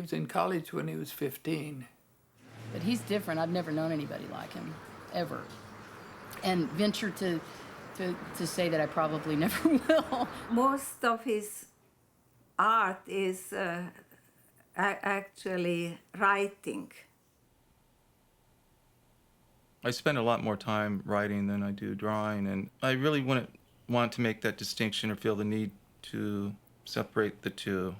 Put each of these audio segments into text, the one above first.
was in college when he was 15. But he's different. I've never known anybody like him, ever. And venture to say that I probably never will. Most of his art is actually writing. I spend a lot more time writing than I do drawing, and I really wouldn't want to make that distinction or feel the need to separate the two.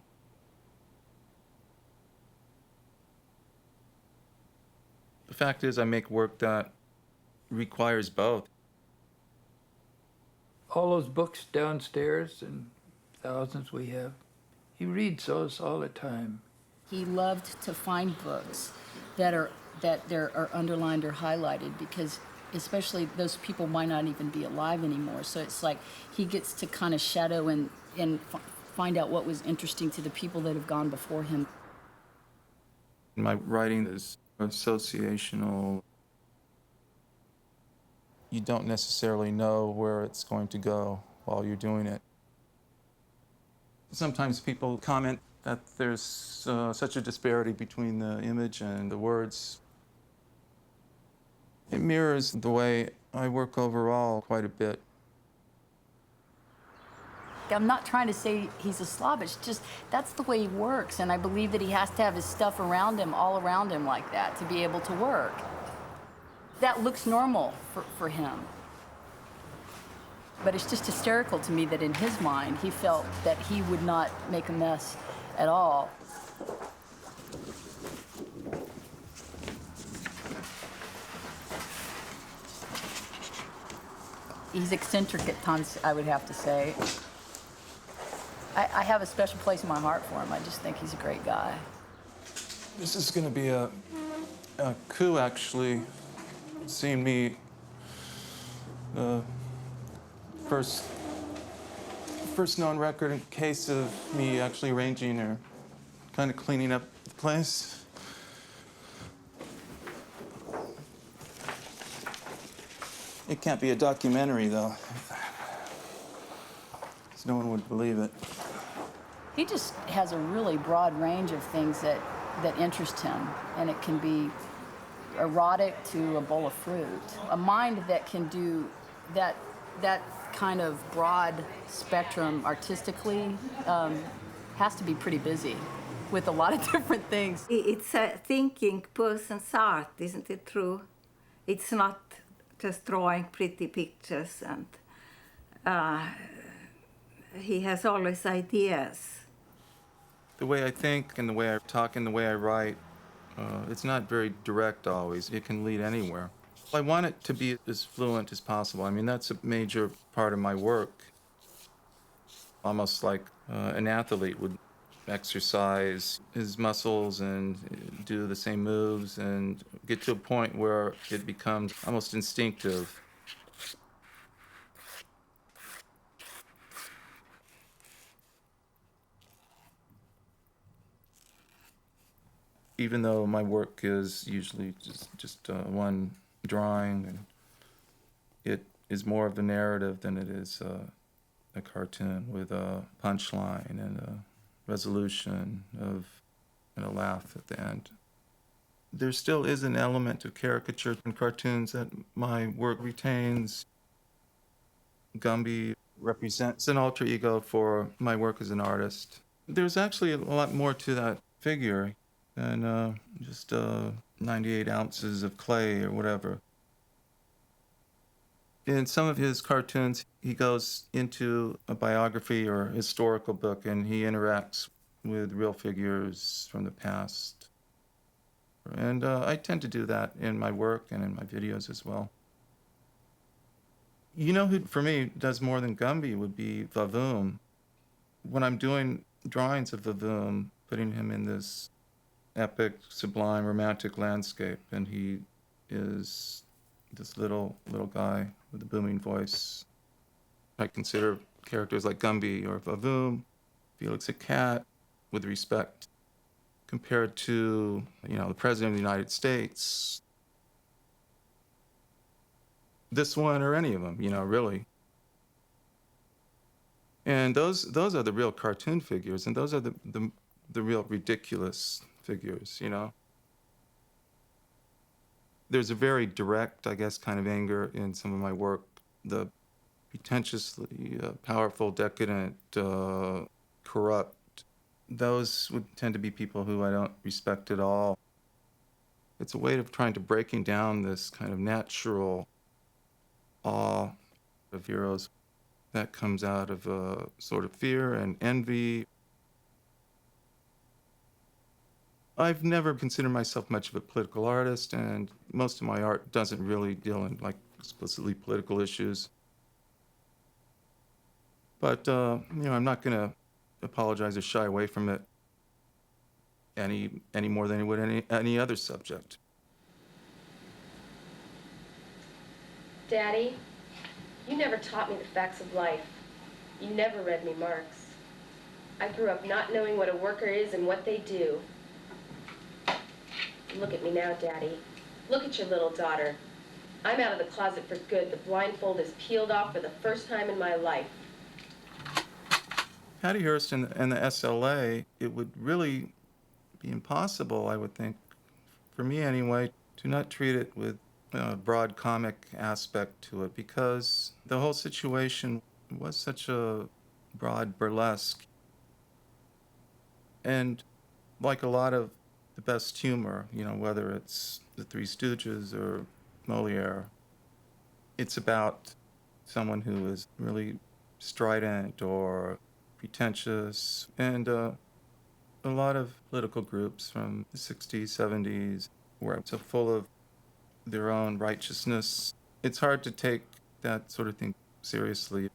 The fact is, I make work that requires both. All those books downstairs, and thousands we have, he reads those all the time. He loved to find books that are underlined or highlighted, because especially those people might not even be alive anymore. So it's like he gets to kind of shadow and find out what was interesting to the people that have gone before him. My writing is associational. You don't necessarily know where it's going to go while you're doing it. Sometimes people comment that there's such a disparity between the image and the words. It mirrors the way I work overall quite a bit. I'm not trying to say he's a slob, it's just that's the way he works, and I believe that he has to have his stuff around him, all around him like that, to be able to work. That looks normal for him. But it's just hysterical to me that in his mind, he felt that he would not make a mess at all. He's eccentric at times, I would have to say. I have a special place in my heart for him. I just think he's a great guy. This is going to be a coup, actually, seeing me first known record case of me actually arranging or kind of cleaning up the place. It can't be a documentary, though. No one would believe it. He just has a really broad range of things that interest him, and it can be erotic to a bowl of fruit. A mind that can do that kind of broad spectrum artistically has to be pretty busy with a lot of different things. It's a thinking person's art, isn't it true? It's not just drawing pretty pictures, and he has always ideas. The way I think and the way I talk and the way I write, it's not very direct always. It can lead anywhere. I want it to be as fluent as possible. I mean, that's a major part of my work. Almost like an athlete would exercise his muscles and do the same moves and get to a point where it becomes almost instinctive. Even though my work is usually just one drawing, and it is more of a narrative than it is a cartoon with a punchline and a resolution and a laugh at the end. There still is an element of caricature in cartoons that my work retains. Gumby represents an alter ego for my work as an artist. There's actually a lot more to that figure than just 98 ounces of clay or whatever. In some of his cartoons, he goes into a biography or historical book, and he interacts with real figures from the past. And I tend to do that in my work and in my videos as well. You know who, for me, does more than Gumby would be Vavoom. When I'm doing drawings of Vavoom, putting him in this epic, sublime, romantic landscape, and he is this little guy with a booming voice. I consider characters like Gumby or Vavoom, Felix the Cat, with respect, compared to, the President of the United States, this one or any of them, really. And those are the real cartoon figures, and those are the real ridiculous figures, you know? There's a very direct, I guess, kind of anger in some of my work. The pretentiously powerful, decadent, corrupt, those would tend to be people who I don't respect at all. It's a way of trying to breaking down this kind of natural awe of heroes that comes out of a sort of fear and envy. I've never considered myself much of a political artist, and most of my art doesn't really deal in like explicitly political issues. But you know, I'm not going to apologize or shy away from it any more than I would any other subject. Daddy, you never taught me the facts of life. You never read me Marx. I grew up not knowing what a worker is and what they do. Look at me now, Daddy. Look at your little daughter. I'm out of the closet for good. The blindfold is peeled off for the first time in my life. Patty Hearst and the SLA, it would really be impossible, I would think, for me anyway, to not treat it with a broad comic aspect to it, because the whole situation was such a broad burlesque. And like a lot of the best humor, you know, whether it's The Three Stooges or Moliere, it's about someone who is really strident or pretentious, and a lot of political groups from the 60s, 70s were so full of their own righteousness. It's hard to take that sort of thing seriously.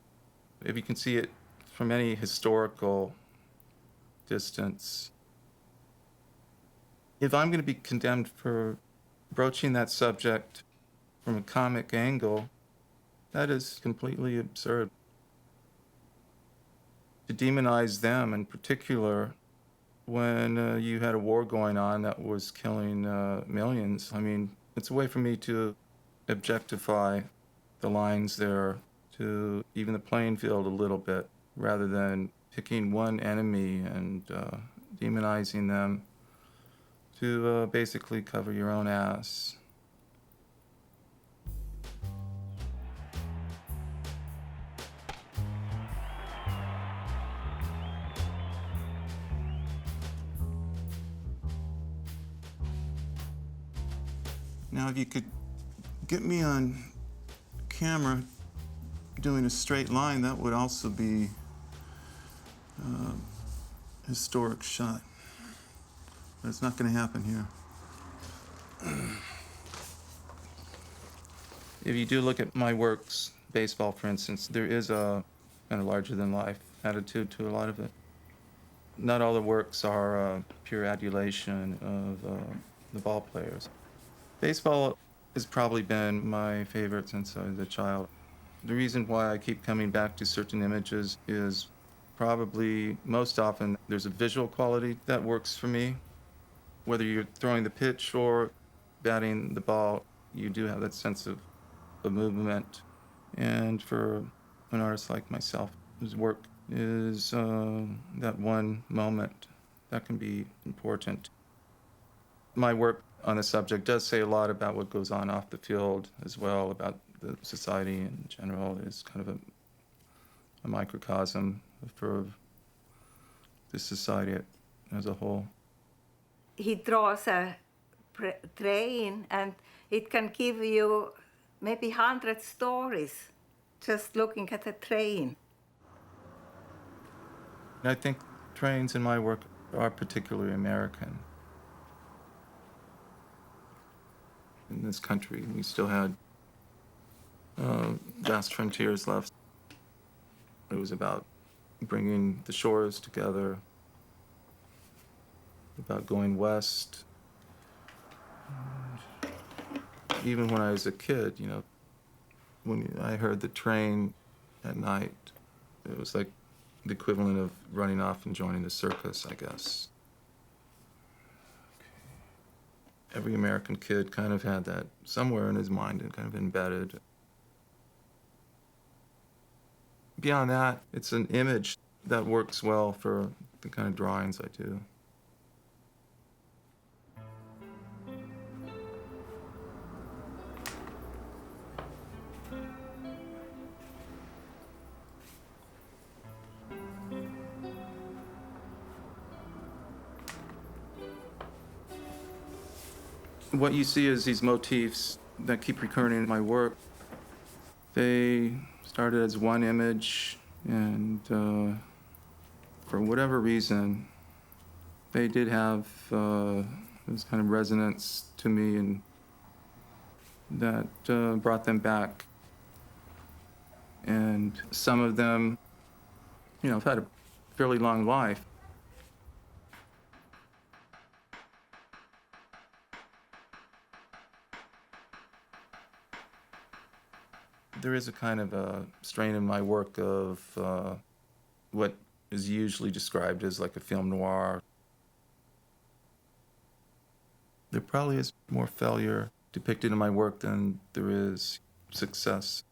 If you can see it from any historical distance. If I'm going to be condemned for broaching that subject from a comic angle, that is completely absurd. To demonize them in particular when you had a war going on that was killing millions, I mean, it's a way for me to objectify the lines there, to even the playing field a little bit, rather than picking one enemy and demonizing them to basically cover your own ass. Now, if you could get me on camera doing a straight line, that would also be a historic shot. But it's not going to happen here. If you do look at my works, baseball, for instance, there is a kind of larger-than-life attitude to a lot of it. Not all the works are pure adulation of the ball players. Baseball has probably been my favorite since I was a child. The reason why I keep coming back to certain images is probably most often there's a visual quality that works for me. Whether you're throwing the pitch or batting the ball, you do have that sense of movement. And for an artist like myself, whose work is that one moment, that can be important. My work on the subject does say a lot about what goes on off the field as well, about the society in general. It's kind of a microcosm for the society as a whole. He draws a train, and it can give you maybe 100 stories just looking at a train. I think trains in my work are particularly American. In this country, we still had vast frontiers left. It was about bringing the shores together, about going west. And even when I was a kid, you know, when I heard the train at night, it was like the equivalent of running off and joining the circus, I guess. Every American kid kind of had that somewhere in his mind and kind of embedded. Beyond that, it's an image that works well for the kind of drawings I do. What you see is these motifs that keep recurring in my work. They started as one image, and for whatever reason, they did have this kind of resonance to me, and that brought them back. And some of them, you know, have had a fairly long life. There is a kind of a strain in my work of what is usually described as like a film noir. There probably is more failure depicted in my work than there is success.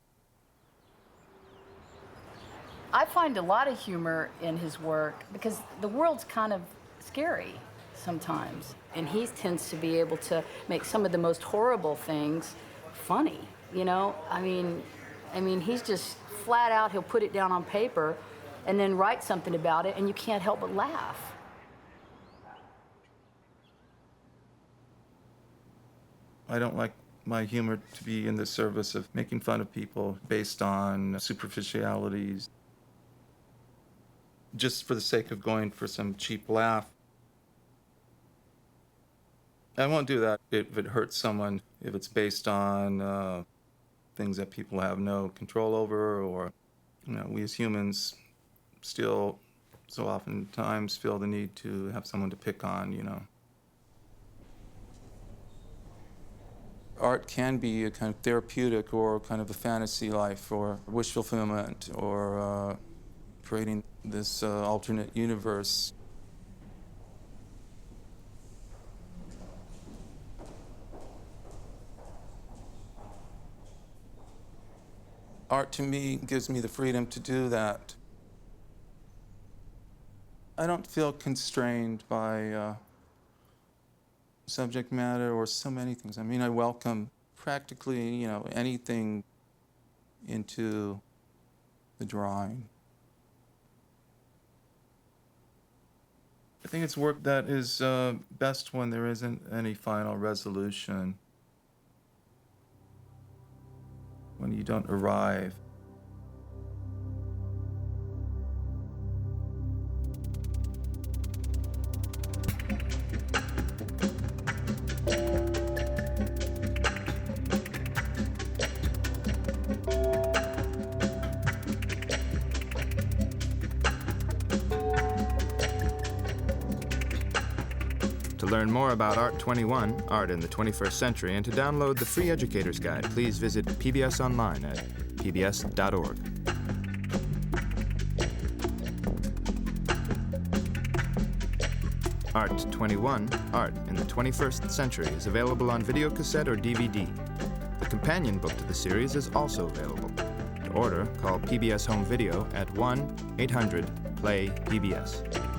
I find a lot of humor in his work because the world's kind of scary sometimes. And he tends to be able to make some of the most horrible things funny, you know? I mean, he's just flat out, he'll put it down on paper and then write something about it, and you can't help but laugh. I don't like my humor to be in the service of making fun of people based on superficialities, just for the sake of going for some cheap laugh. I won't do that if it hurts someone, if it's based on things that people have no control over, or, you know, we as humans still so oftentimes feel the need to have someone to pick on, you know. Art can be a kind of therapeutic or kind of a fantasy life or wish fulfillment or creating this alternate universe. Art to me gives me the freedom to do that. I don't feel constrained by subject matter or so many things. I mean, I welcome practically, you know, anything into the drawing. I think it's work that is best when there isn't any final resolution, when you don't arrive. To learn more about Art 21, Art in the 21st Century, and to download the free Educator's Guide, please visit PBS online at pbs.org. Art 21, Art in the 21st Century is available on videocassette or DVD. The companion book to the series is also available. To order, call PBS Home Video at 1-800-PLAY-PBS.